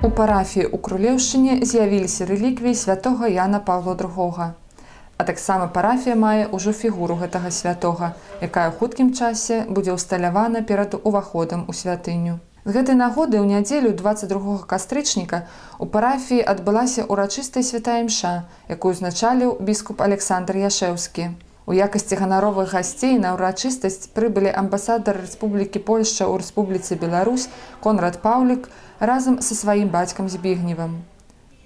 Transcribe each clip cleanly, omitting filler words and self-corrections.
У парафіі ў Крулеўшчыне з'явіліся рэліквіі святога Яна Паўла II. А таксама парафія мае ўжо фігуру гэтага святога, якая ў хуткім часе будзе ўсталявана перад уваходам у святыню. З гэтай нагоды ў нядзелю 22 кастрычніка у парафіі адбылася ўрачыстая святая імша, якую узначаліў біскуп Александр Яшэўскі. У якасці ганаровых гасцей на ўрачыстасць прыбылі амбасадар Рэспублікі Польшча ў Рэспубліцы Беларусь Конрад Паўлік разам са сваім бацькам Збігневым.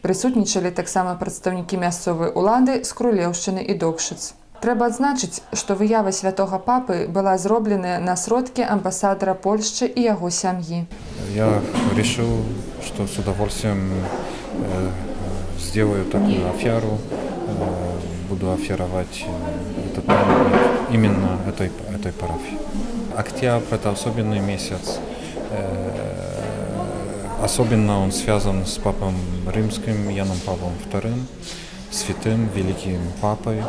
Прысутнічалі таксама прадстаўнікі мясцовай улады з Крулеўшчыны і Докшыц. Трэба адзначыць, што выява святога папы была зробленая на сродкі амбасадара Польшчы і яго сям'і. Я решил, что с удовольствием сделаю такую оферу, буду оферовать этот памятник именно этой парафии. Октябрь – это особенный месяц. Особенно он связан с папом римским Яном Павлом II, святым, великим папой.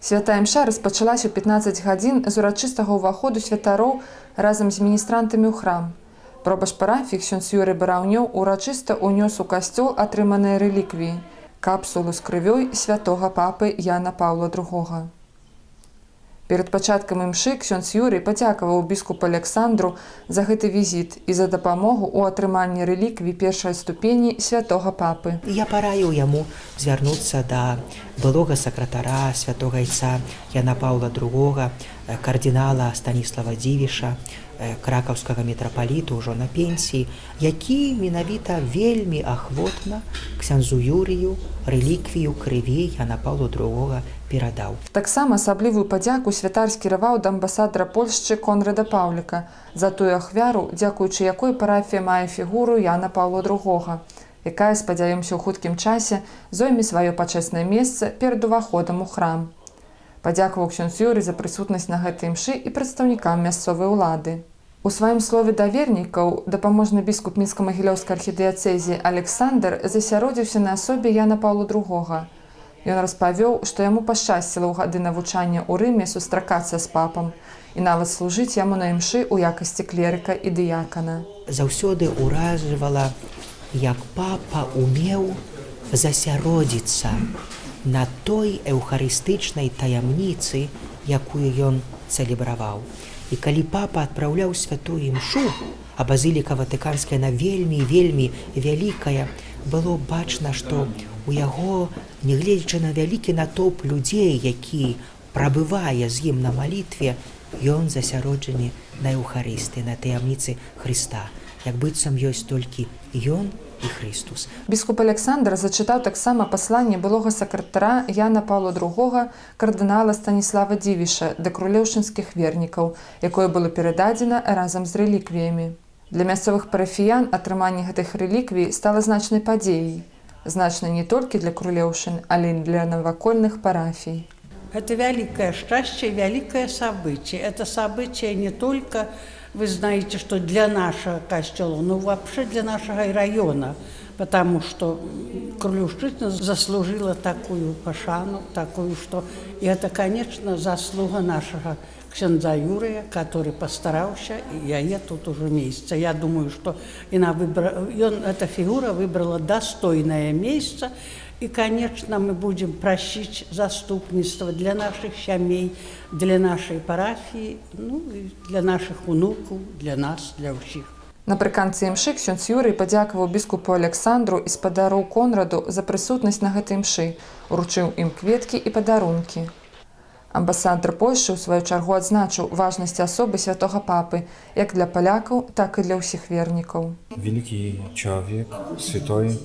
Святая імша распачалася ў 15 гадзін з урачыстага ўваходу святароў разам з міністрантамі ў храм. Пробаш парафіі ксёндз Юрый Бараўнёў урачыста ўнёс у касцёл атрыманыя рэліквіі – капсулу з крывёй святога папы Яна Паўла II. Перад пачаткам імшы ксёндз Юрый падзякаваў біскупу Александру за гэты візіт і за дапамогу ў атрыманні рэліквій першай ступені святога папы. Я параіў яму звярнуцца да былога сакратара святога айца Яна Паўла II, кардынала Станіслава Дзівіша, кракаўскага мітрапаліта ўжо на пенсіі, які менавіта вельмі ахвотна ксяндзу Юрыю рэліквію крыві Яна Паўла II перадаў. Таксама асаблівую падзяку святар скіраваў да амбасадара Польшчы Конрада Паўліка за тую ахвяру, дзякуючы якой парафія мае фігуру Яна Паўла II, якая, спадзяёмся, у хуткім часе зойме сваё пачэснае месца перад уваходам у храм. Падзякаваў ксёндз Юрый за прысутнасць на гэтай імшы і прадстаўнікам мясцовай улады. У сваім слове да вернікаў дапаможны біскуп Мінска-Магілёўскай архідыяцэзіі Александр засяродзіўся на асобе Яна Паўла II. Ён распавёў, што яму пашчасціла ў гады навучання ў Рыме сустракацца з папам і нават служыць яму на імшы ў якасці клерыка і дыякана. Заўсёды ўражвала, як папа умеў засяродзіцца на той эўхарыстычнай таямніцы, якую ён цэлебраваў. І калі папа адпраўляў святую імшу, а базіліка Ватыканская на вельмі вялікая, было бачна, што у яго, нягледзячы на вялікі натоўп людзей, які прабывае з ім на малітве, ён засяроджаны на Еўхарыстыі, на таямніцы Хрыста, як быццам ёсць толькі ён і Христус. Біскуп Александр зачытаў таксама пасланне былога сакратара Яна Паўла II кардынала Станіслава Дзівіша да крулеўшчынскіх вернікаў, якое было перададзена разам з рэліквіямі. Для мясцовых парафіян атрыманне гэтых рэліквій стала значнай падзеяй. Значнай не толькі для Крулеўшчын, але і для навакольных парафій. Это великое счастье, великое событие. Это событие не только, вы знаете, что для нашего костела, но вообще для нашего района, потому что Крулеўшчына заслужила такую пошану, такую, что... И это, конечно, заслуга нашего ксяндза Юрия, который постарался, и я тут уже месяца. Я думаю, что эта фигура выбрала достойное место. И, конечно, мы будем просить заступничество для наших семей, для нашей парафии, ну, и для наших внуков, для нас, для всех. Напрыканцы імшы ксёндз Юрый падзякаваў біскупу Александру і спадару Конраду за прысутнасць на гэтай імшы, уручыў ім кветкі і падарункі. Амбасадар Польшчы, у сваю чаргу, адзначыў важнасць асобы святога папы як для палякаў, так і для ўсіх вернікаў. Великий человек, святой,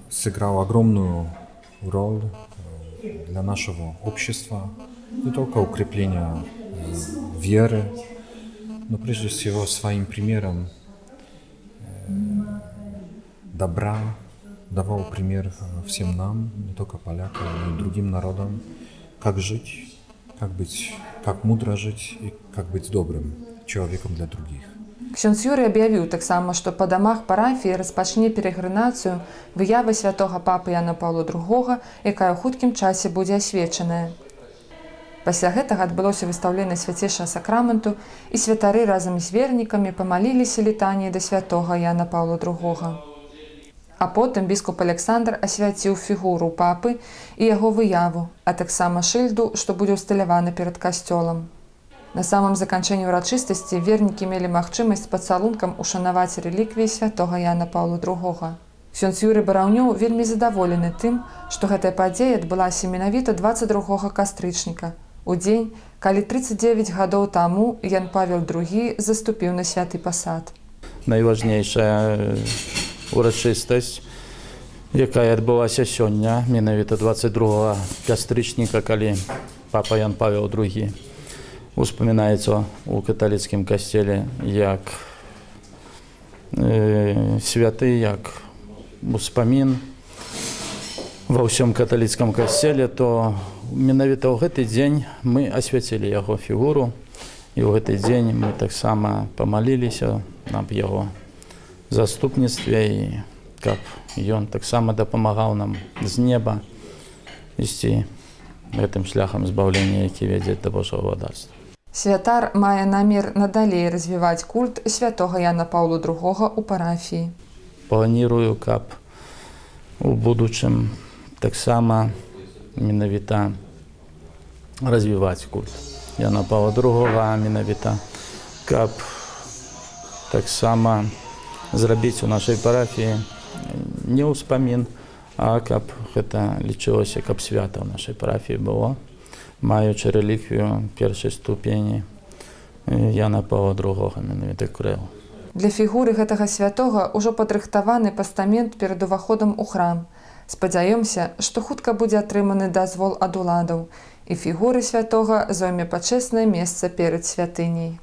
сыграл огромную роль для нашего общества, не только укрепления веры, но прежде всего своим примером добра давал пример всем нам, не только полякам, но и другим народам, как жить, как мудро жить и как быть добрым человеком для других. Ксёндз Юрый аб'явіў таксама, што па дамах парафіі распачне перэгранацыю выявы святога папы Яна Паўла II, якая ў хуткім часе будзе асвечаная. Пасля гэтага адбылося выстаўленне свяцейшага сакраменту, і святары разам з вернікамі памаліліся літаніяй да святога Яна Паўла II. А потым біскуп Александр асвяціў фігуру папы і яго выяву, а таксама шыльду, што будзе ўсталявана перад касцёлам. На самым заканчэнні ўрачыстасці вернікі мелі магчымасць пацалункам ушанаваць рэліквіі святога Яна Паўла II. Ксёндз Юрый Бараўнёў вельмі задаволены тым, што гэтая падзея адбылася менавіта 22 кастрычніка, у дзень, калі 39 гадоў таму Ян Павел II заступіў на святы пасад. Найважнейшая урачыстасць, якая адбылася сёння, менавіта 22 кастрычніка, калі папа Ян Павел II успамінаецца ў каталіцкім касцеле як святы, як успамін ва ўсём каталіцкім касцеле, то менавіта ў гэты дзень мы асвяцілі яго фігуру, і ў гэты дзень мы таксама памаліліся аб яго заступніцтве, і каб ён таксама дапамагаў нам з неба ісці гэтым шляхам збаўлення, які вядзе да Божага владарства. Святар мае намер надалей развіваць культ святога Яна Паўла II у парафіі. Планірую, каб у будучым таксама менавіта развіваць культ Яна Паўла II, менавіта каб таксама зрабіць у нашай парафіі не ўспамін, а каб гэта лічылася, каб свята ў нашай парафіі было, маючы рэліквію першай ступені Яна Паўла II, менавіта крыл. Для фігуры гэтага святога ўжо падрыхтаваны пастамент перад уваходам у храм. Спадзяёмся, што хутка будзе атрыманы дазвол ад уладаў, і фігуры святога зойме пачэснае месца перад святыняй.